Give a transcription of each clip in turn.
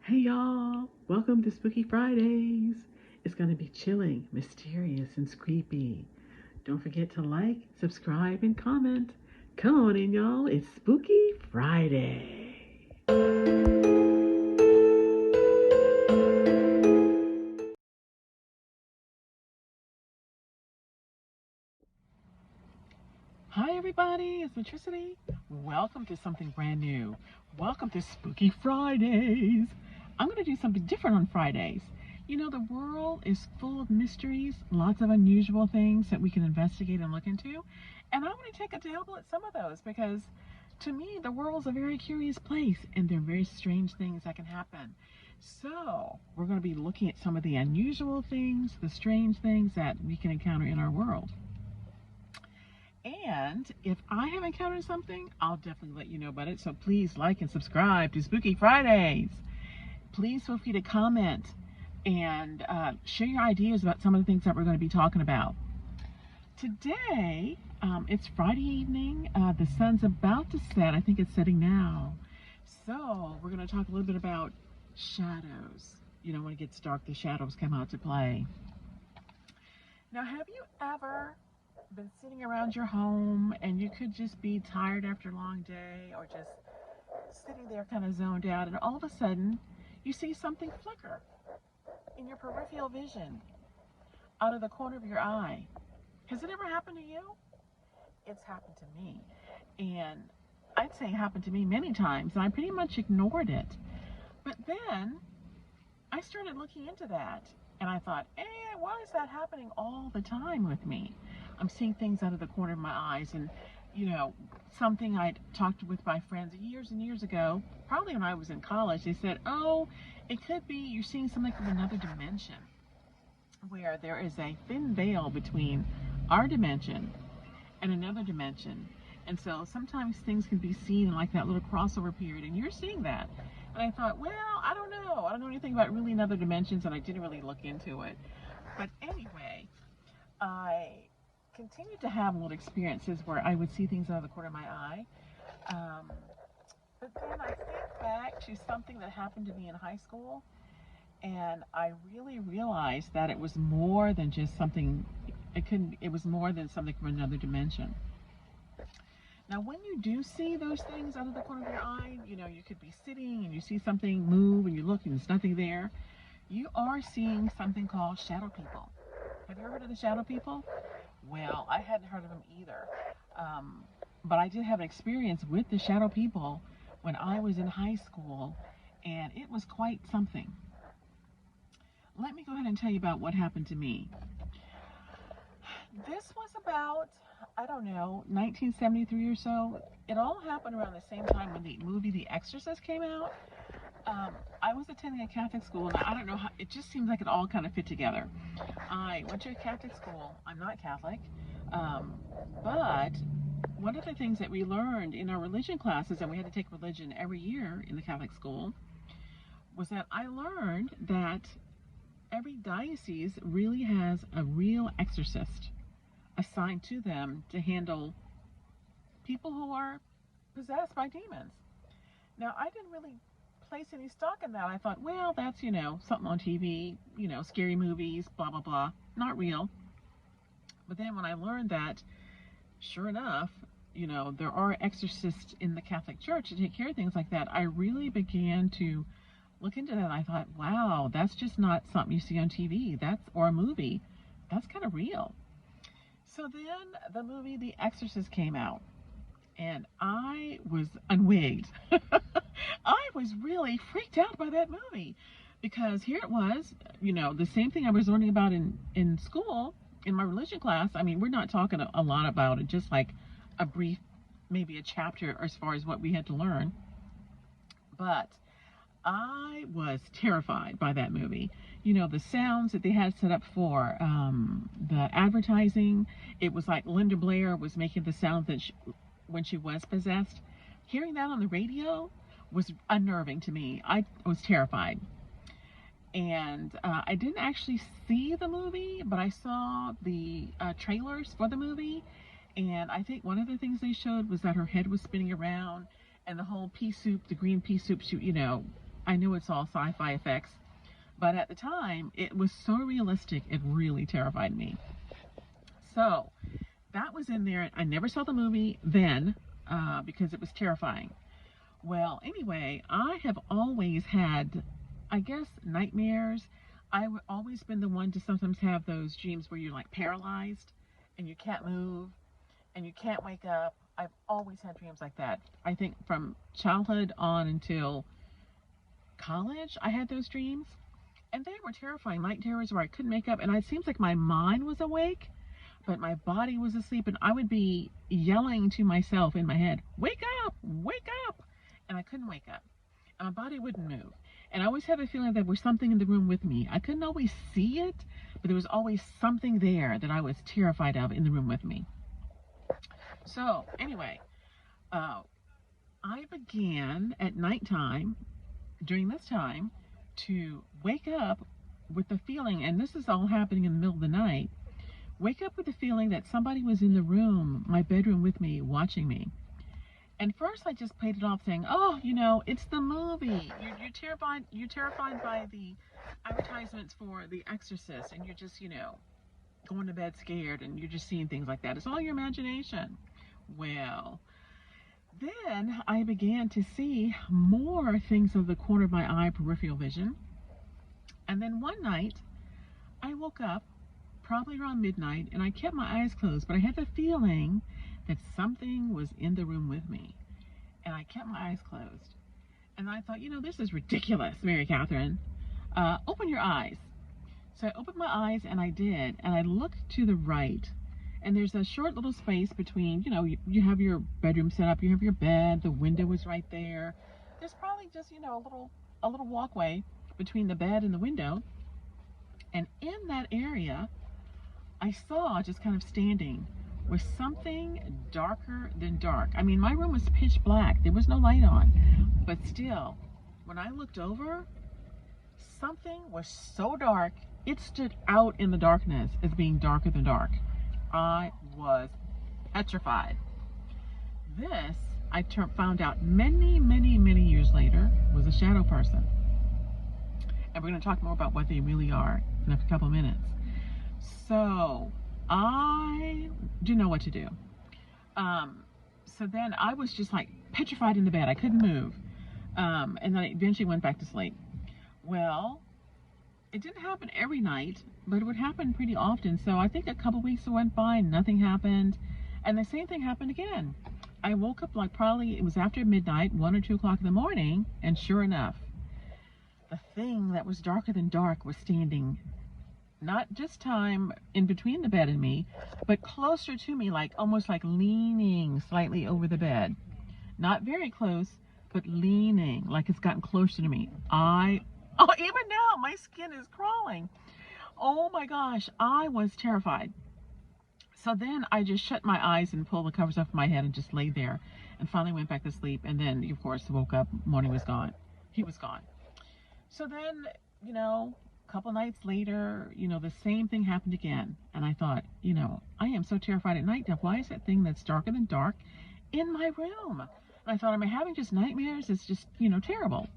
Hey y'all, welcome to Spooky Fridays. It's going to be chilling, mysterious, and creepy. Don't forget to like, subscribe, and comment. Come on in, y'all. It's Spooky Friday. Hi, everybody. It's Matricity. Welcome to something brand new. Welcome to Spooky Fridays. I'm going to do something different on Fridays. You know, the world is full of mysteries, lots of unusual things that we can investigate and look into. And I want to take a dabble at some of those because to me, the world's a very curious place and there are very strange things that can happen. So, we're going to be looking at some of the unusual things, the strange things that we can encounter in our world. And if I have encountered something, I'll definitely let you know about it. So please like and subscribe to Spooky Fridays. Please feel free to comment and share your ideas about some of the things that we're going to be talking about. Today, it's Friday evening. The sun's about to set. I think it's setting now. So we're going to talk a little bit about shadows. You know, when it gets dark, the shadows come out to play. Now, have you ever been sitting around your home and you could just be tired after a long day or just sitting there kind of zoned out and all of a sudden you see something flicker in your peripheral vision out of the corner of your eye? Has it ever happened to you? It's happened to me, and I'd say it happened to me many times and I pretty much ignored it. But then I started looking into that and I thought, why is that happening all the time with me? I'm seeing things out of the corner of my eyes, and you know, something I'd talked with my friends years and years ago, probably when I was in college, they said, oh, it could be you're seeing something from another dimension, where there is a thin veil between our dimension and another dimension. And so sometimes things can be seen in like that little crossover period, and you're seeing that. And I thought, well, I don't know. I don't know anything about really in other dimensions, and I didn't really look into it. But anyway, I continued to have little experiences where I would see things out of the corner of my eye. But then I think back to something that happened to me in high school, and I really realized that it was more than just something. It was more than something from another dimension. Now, when you do see those things out of the corner of your eye, you know, you could be sitting and you see something move and you look and there's nothing there. You are seeing something called shadow people. Have you ever heard of the shadow people? Well, I hadn't heard of them either. But I did have an experience with the shadow people when I was in high school, and it was quite something. Let me go ahead and tell you about what happened to me. This was about, I don't know, 1973 or so. It all happened around the same time when the movie The Exorcist came out. I was attending a Catholic school, and I don't know how, it just seems like it all kind of fit together. I went to a Catholic school. I'm not Catholic, but one of the things that we learned in our religion classes, and we had to take religion every year in the Catholic school, was that I learned that every diocese really has a real exorcist assigned to them to handle people who are possessed by demons. Now, I didn't really place any stock in that. I thought, well, that's, you know, something on TV, you know, scary movies, blah, blah, blah, not real. But then when I learned that, sure enough, you know, there are exorcists in the Catholic Church to take care of things like that, I really began to look into that. I thought, wow, that's just not something you see on TV, or a movie. That's kind of real. So then the movie The Exorcist came out, and I was unwigged. I was really freaked out by that movie because here it was, you know, the same thing I was learning about in school, in my religion class. I mean, we're not talking a lot about it, just like a brief, maybe a chapter as far as what we had to learn. But I was terrified by that movie. You know, the sounds that they had set up for the advertising, it was like Linda Blair was making the sound that when she was possessed. Hearing that on the radio was unnerving to me. I was terrified. And I didn't actually see the movie, but I saw the trailers for the movie. And I think one of the things they showed was that her head was spinning around and the whole pea soup, the green pea soup, you know, I know it's all sci-fi effects, but at the time, it was so realistic, it really terrified me. So that was in there. I never saw the movie then because it was terrifying. Well, anyway, I have always had, I guess, nightmares. I've always been the one to sometimes have those dreams where you're like paralyzed and you can't move and you can't wake up. I've always had dreams like that. I think from childhood on until college, I had those dreams. And they were terrifying night terrors where I couldn't make up. And it seems like my mind was awake, but my body was asleep. And I would be yelling to myself in my head, wake up, wake up. And I couldn't wake up. And my body wouldn't move. And I always had a feeling that there was something in the room with me. I couldn't always see it, but there was always something there that I was terrified of in the room with me. So anyway, I began at nighttime, during this time, to wake up with the feeling, and this is all happening in the middle of the night, wake up with the feeling that somebody was in the room, my bedroom with me, watching me. And first I just played it off saying, oh, you know, it's the movie. You're terrified by the advertisements for The Exorcist, and you're just, you know, going to bed scared, and you're just seeing things like that. It's all your imagination. Well, then I began to see more things of the corner of my eye, peripheral vision. And then one night, I woke up, probably around midnight, and I kept my eyes closed, but I had the feeling that something was in the room with me. And I kept my eyes closed. And I thought, you know, this is ridiculous, Mary Catherine. Open your eyes. So I opened my eyes, and I did. And I looked to the right. And there's a short little space between, you know, you have your bedroom set up, you have your bed, the window was right there. There's probably just, you know, a little walkway between the bed and the window. And in that area, I saw, just kind of standing, was something darker than dark. I mean, my room was pitch black. There was no light on. But still, when I looked over, something was so dark, it stood out in the darkness as being darker than dark. I was petrified. This, I found out many, many, many years later, was a shadow person. And we're going to talk more about what they really are in a couple of minutes. So I didn't know what to do. So then I was just like petrified in the bed. I couldn't move. And then I eventually went back to sleep. Well, it didn't happen every night, but it would happen pretty often. So I think a couple weeks went by, nothing happened. And the same thing happened again. I woke up like probably, it was after midnight, 1 or 2 o'clock in the morning, and sure enough, the thing that was darker than dark was standing, not just time in between the bed and me, but closer to me, like almost like leaning slightly over the bed. Not very close, but leaning, like it's gotten closer to me. Oh, even now, my skin is crawling. Oh my gosh, I was terrified. So then I just shut my eyes and pulled the covers off my head and just laid there and finally went back to sleep. And then, of course, woke up, morning was gone. He was gone. So then, you know, a couple nights later, you know, the same thing happened again. And I thought, you know, I am so terrified at night. Now, why is that thing that's darker than dark in my room? And I thought, am I having just nightmares? It's just, you know, terrible.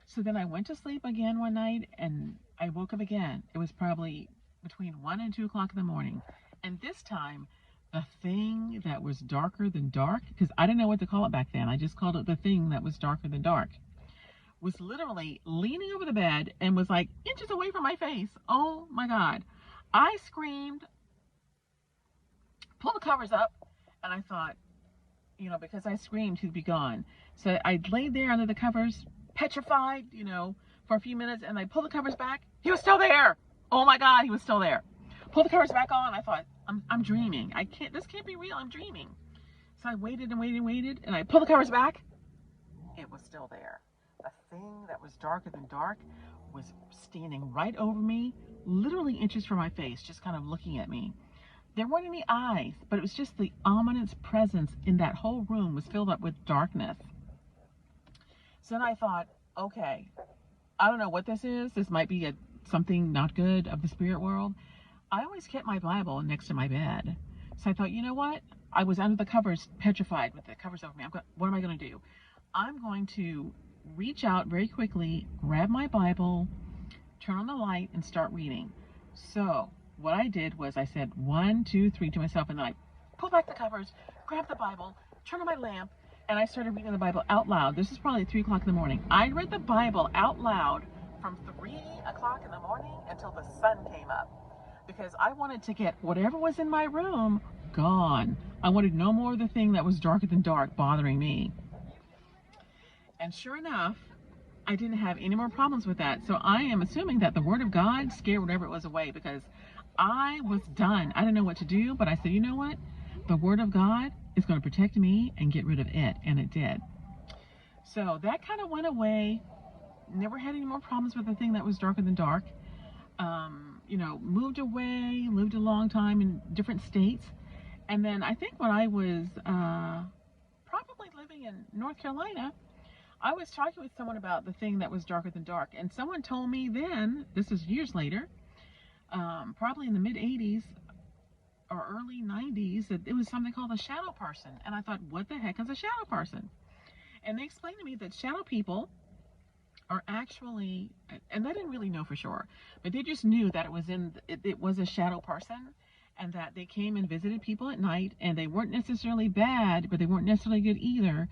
So then I went to sleep again one night, and I woke up again. It was probably between 1 and 2 o'clock in the morning. And this time, the thing that was darker than dark, because I didn't know what to call it back then. I just called it the thing that was darker than dark, was literally leaning over the bed and was like inches away from my face. Oh my God. I screamed, pulled the covers up, and I thought, you know, because I screamed, he'd be gone. So I laid there under the covers, petrified, you know, for a few minutes, and I pulled the covers back. He was still there. Oh my God, he was still there. Pulled the covers back on. I thought, I'm dreaming. This can't be real. I'm dreaming. So I waited and waited and waited, and I pulled the covers back. It was still there. The thing that was darker than dark was standing right over me, literally inches from my face, just kind of looking at me. There weren't any eyes, but it was just the ominous presence in that whole room was filled up with darkness. So then I thought, okay, I don't know what this is. This might be something not good of the spirit world. I always kept my Bible next to my bed. So I thought, you know what? I was under the covers, petrified with the covers over me. What am I going to do? I'm going to reach out very quickly, grab my Bible, turn on the light, and start reading. So what I did was I said 1, 2, 3 to myself, and then I pulled back the covers, grabbed the Bible, turned on my lamp, and I started reading the Bible out loud. This is probably 3 o'clock in the morning. I read the Bible out loud from 3 o'clock in the morning until the sun came up, because I wanted to get whatever was in my room gone. I wanted no more of the thing that was darker than dark bothering me. And sure enough, I didn't have any more problems with that. So I am assuming that the Word of God scared whatever it was away, because I was done. I didn't know what to do, but I said, you know what? The Word of God is going to protect me and get rid of it. And it did. So that kind of went away. Never had any more problems with the thing that was darker than dark. Moved away, lived a long time in different states. And then I think when I was probably living in North Carolina, I was talking with someone about the thing that was darker than dark. And someone told me then, this is years later, probably in the mid-'80s or early 90s, that it was something called a shadow person. And I thought, what the heck is a shadow person? And they explained to me that shadow people are actually, and they didn't really know for sure, but they just knew that it was a shadow person, and that they came and visited people at night, and they weren't necessarily bad, but they weren't necessarily good either.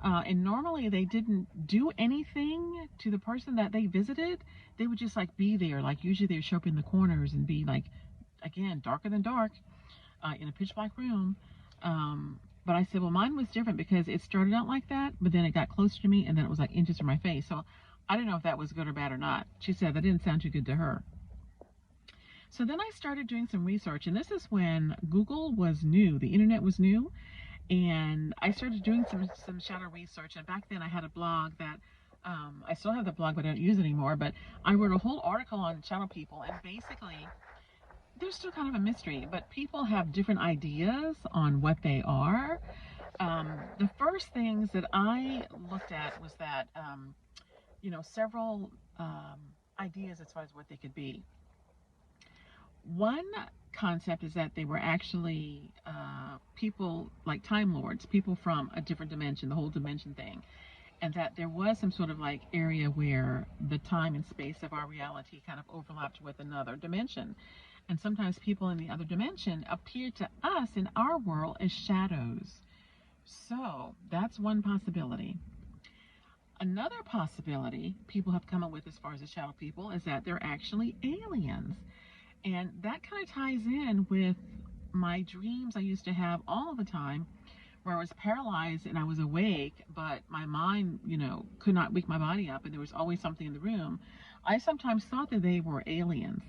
And normally they didn't do anything to the person that they visited. They would just like be there. Like usually they would show up in the corners and be like, again, darker than dark, in a pitch black room. But I said, well, mine was different because it started out like that, but then it got closer to me, and then it was like inches from my face. So I didn't know if that was good or bad or not. She said that didn't sound too good to her. So then I started doing some research, and this is when Google was new, the internet was new, and I started doing some shadow research. And back then I had a blog that, I still have the blog, but I don't use it anymore, but I wrote a whole article on shadow people, and basically they're still kind of a mystery, but people have different ideas on what they are. The first things that I looked at was that, several ideas as far as what they could be. One concept is that they were actually people like Time Lords, people from a different dimension, the whole dimension thing, and that there was some sort of like area where the time and space of our reality kind of overlapped with another dimension. And sometimes people in the other dimension appear to us in our world as shadows. So that's one possibility. Another possibility people have come up with as far as the shadow people is that they're actually aliens. And that kind of ties in with my dreams I used to have all the time, where I was paralyzed and I was awake, but my mind, could not wake my body up, and there was always something in the room. I sometimes thought that they were aliens.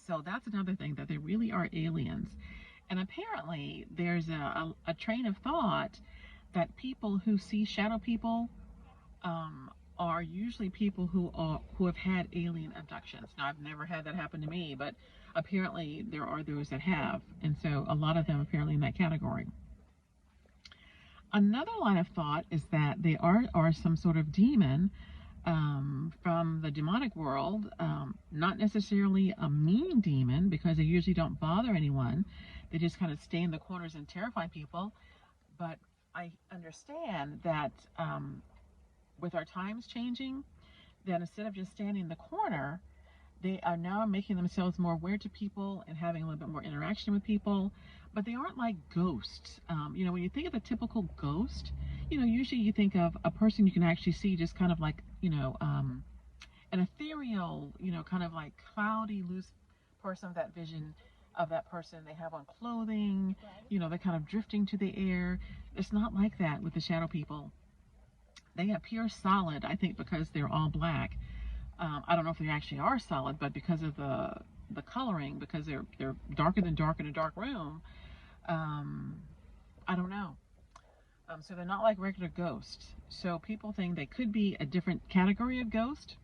So that's another thing, that they really are aliens. And apparently there's a train of thought that people who see shadow people are usually people who have had alien abductions. Now, I've never had that happen to me, but apparently there are those that have, and so a lot of them apparently in that category. Another line of thought is that they are some sort of demon from the demonic world, not necessarily a mean demon, because they usually don't bother anyone. They just kind of stay in the corners and terrify people. But I understand that with our times changing, that instead of just standing in the corner, they are now making themselves more aware to people and having a little bit more interaction with people. But they aren't like ghosts. When you think of a typical ghost, usually you think of a person you can actually see, just kind of like, an ethereal, kind of like cloudy, loose person, that vision of that person. They have on clothing, they're kind of drifting to the air. It's not like that with the shadow people. They appear solid, I think, because they're all black. I don't know if they actually are solid, but because of the coloring, because they're darker than dark in a dark room, I don't know. So they're not like regular ghosts. So people think they could be a different category of ghost,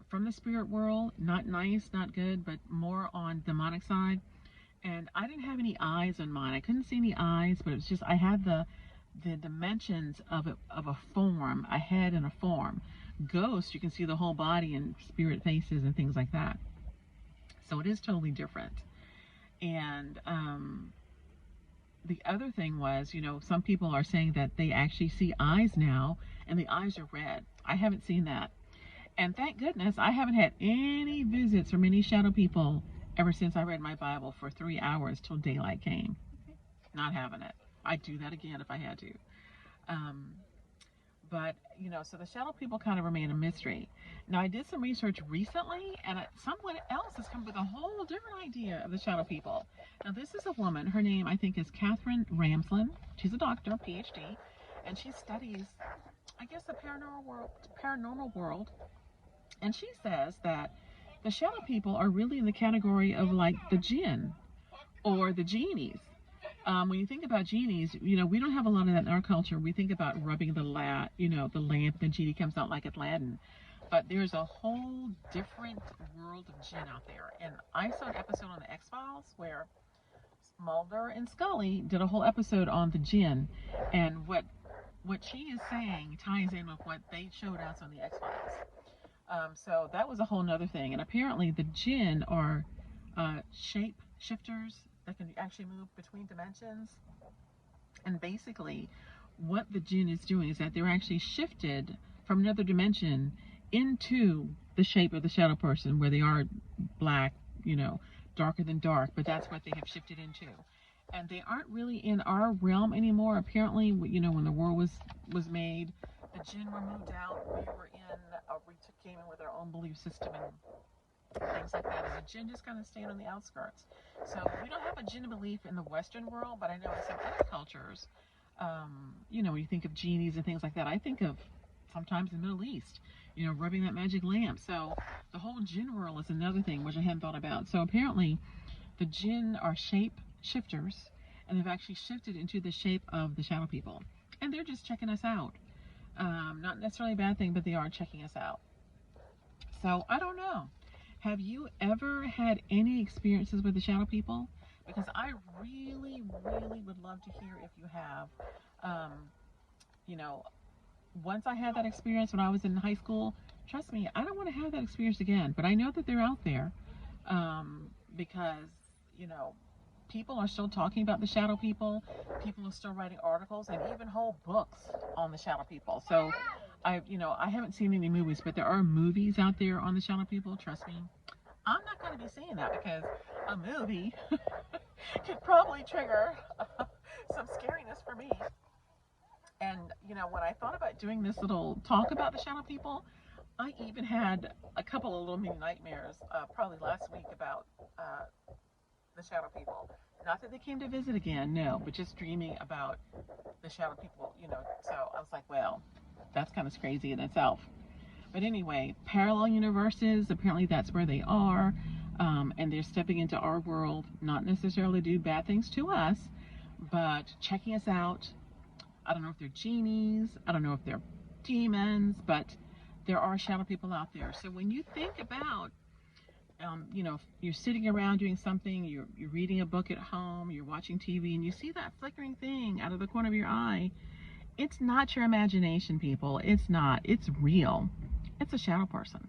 from the spirit world. Not nice, not good, but more on demonic side. And I didn't have any eyes on mine. I couldn't see any eyes, but it was just, I had the dimensions of a form, a head and a form. Ghosts, you can see the whole body and spirit faces and things like that. So it is totally different. And the other thing was, some people are saying that they actually see eyes now, and the eyes are red. I haven't seen that. And thank goodness I haven't had any visits from any shadow people ever since I read my Bible for 3 hours till daylight came. Not having it. I'd do that again if I had to. Um, but, so the shadow people kind of remain a mystery. Now, I did some research recently, and someone else has come up with a whole different idea of the shadow people. Now, this is a woman. Her name, I think, is Catherine Ramslin. She's a doctor, PhD, and she studies, I guess, the paranormal world. And she says that the shadow people are really in the category of like the jinn or the genies. When you think about genies, we don't have a lot of that in our culture. We think about rubbing the lamp, the genie comes out like Aladdin. But there's a whole different world of jinn out there. And I saw an episode on the X-Files where Mulder and Scully did a whole episode on the jinn, and what she is saying ties in with what they showed us on the X-Files. So that was a whole nother thing. And apparently the jinn are shape shifters that can actually move between dimensions. And basically what the jinn is doing is that they're actually shifted from another dimension into the shape of the shadow person, where they are black, darker than dark, but that's what they have shifted into. And they aren't really in our realm anymore. Apparently, when the world was made, the jinn were moved out. We came in with our own belief system and things like that. And the jinn just kind of stayed on the outskirts. So we don't have a jinn belief in the Western world, but I know in some other cultures, when you think of genies and things like that, I think of sometimes in the Middle East, rubbing that magic lamp. So the whole jinn world is another thing which I hadn't thought about. So apparently the jinn are shape shifters, and they've actually shifted into the shape of the shadow people. And they're just checking us out. Not necessarily a bad thing, but they are checking us out. So I don't know. Have you ever had any experiences with the shadow people? Because I really, really would love to hear if you have. Once I had that experience when I was in high school, trust me, I don't want to have that experience again. But I know that they're out there, because, people are still talking about the shadow people. People are still writing articles and even whole books on the shadow people. So I haven't seen any movies, but there are movies out there on the shadow people. Trust me. I'm not going to be saying that because a movie could probably trigger some scariness for me. And, when I thought about doing this little talk about the shadow people, I even had a couple of little mini nightmares, probably last week, about the shadow people. Not that they came to visit again, no, but just dreaming about the shadow people, So I was like, well, that's kind of crazy in itself. But anyway, parallel universes, apparently that's where they are. And they're stepping into our world, not necessarily do bad things to us, but checking us out. I don't know if they're genies, I don't know if they're demons, but there are shadow people out there. So when you think about, if you're sitting around doing something, you're reading a book at home, you're watching TV, and you see that flickering thing out of the corner of your eye, it's not your imagination, people. It's not. It's real. It's a shadow person.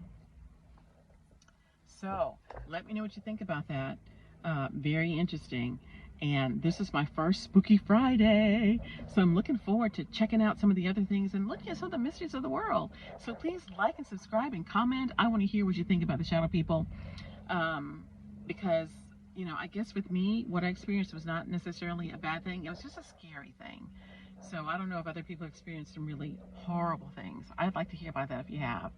So let me know what you think about that. Very interesting. And this is my first Spooky Friday. So I'm looking forward to checking out some of the other things and looking at some of the mysteries of the world. So please like and subscribe and comment. I want to hear what you think about the shadow people. Because, I guess with me, what I experienced was not necessarily a bad thing. It was just a scary thing. So I don't know if other people experienced some really horrible things. I'd like to hear about that if you have.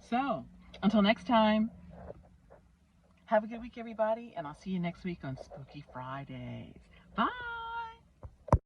So until next time, have a good week, everybody, and I'll see you next week on Spooky Fridays. Bye!